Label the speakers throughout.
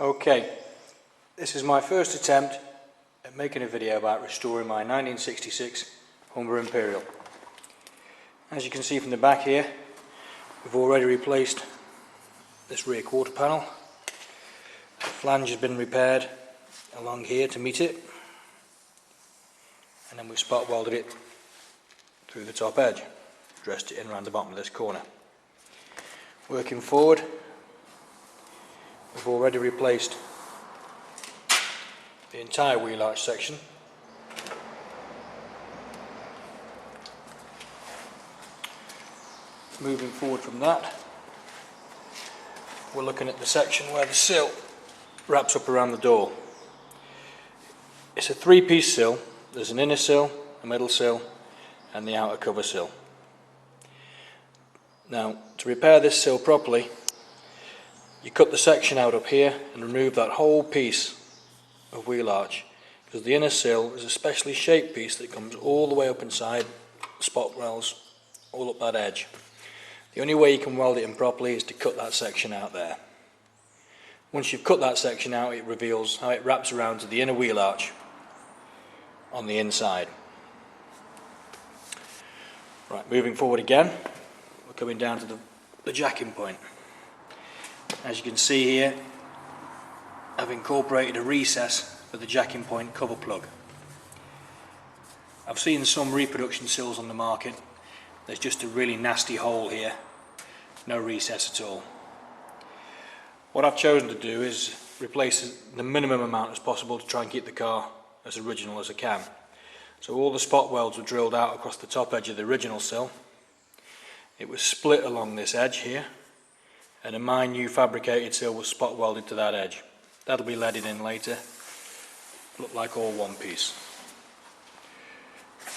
Speaker 1: Okay, this is my first attempt at making a video about restoring my 1966 Humber Imperial. As you can see from the back here, we've already replaced this rear quarter panel. The flange has been repaired along here to meet it, and then we spot welded it through the top edge, dressed it in around the bottom of this corner. Working forward, we've already replaced the entire wheel arch section. Moving forward from that, we're looking at the section where the sill wraps up around the door. It's a three-piece sill. There's an inner sill, a middle sill and the outer cover sill. Now, to repair this sill properly, you cut the section out up here and remove that whole piece of wheel arch, because the inner sill is a specially shaped piece that comes all the way up inside the spot welds, all up that edge. The only way you can weld it in properly is to cut that section out there. Once you've cut that section out, it reveals how it wraps around to the inner wheel arch on the inside. Right, moving forward again, we're coming down to the jacking point. As you can see here, I've incorporated a recess for the jacking point cover plug. I've seen some reproduction sills on the market. There's just a really nasty hole here, no recess at all. What I've chosen to do is replace the minimum amount as possible to try and keep the car as original as I can. So all the spot welds were drilled out across the top edge of the original sill. It was split along this edge here, and a my new fabricated sill was spot welded to that edge. That'll be leaded in later, look like all one piece.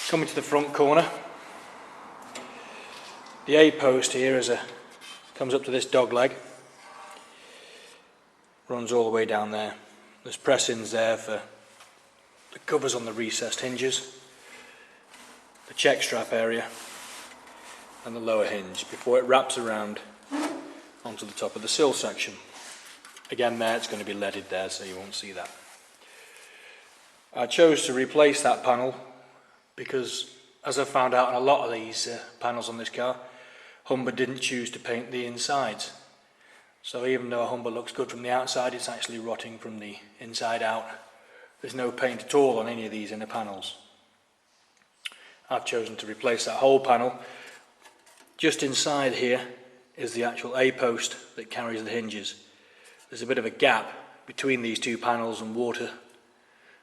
Speaker 1: Coming to the front corner, the A post here comes up to this dog leg, runs all the way down there. There's press-ins there for the covers on the recessed hinges, the check strap area and the lower hinge before it wraps around onto the top of the sill section. Again, there it's going to be leaded there, so you won't see that. I chose to replace that panel because, as I found out on a lot of these panels on this car, Humber didn't choose to paint the insides. So even though a Humber looks good from the outside, it's actually rotting from the inside out. There's no paint at all on any of these inner panels. I've chosen to replace that whole panel. Just inside here is the actual A post that carries the hinges. There's a bit of a gap between these two panels, and water,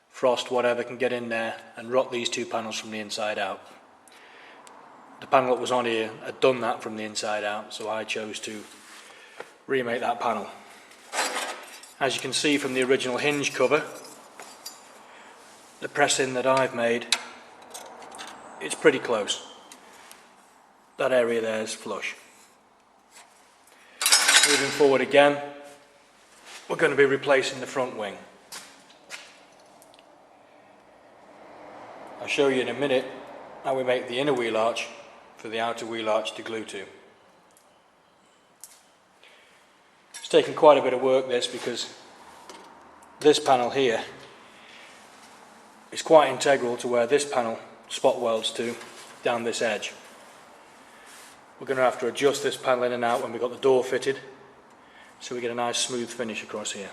Speaker 1: frost, whatever can get in there and rot these two panels from the inside out. The panel that was on here had done that from the inside out, so I chose to remake that panel. As you can see from the original hinge cover, the press-in that I've made, it's pretty close. That area there is flush. Moving forward again, we're going to be replacing the front wing. I'll show you in a minute how we make the inner wheel arch for the outer wheel arch to glue to. It's taken quite a bit of work, this, because this panel here is quite integral to where this panel spot welds to down this edge. We're going to have to adjust this panel in and out when we've got the door fitted, so we get a nice smooth finish across here.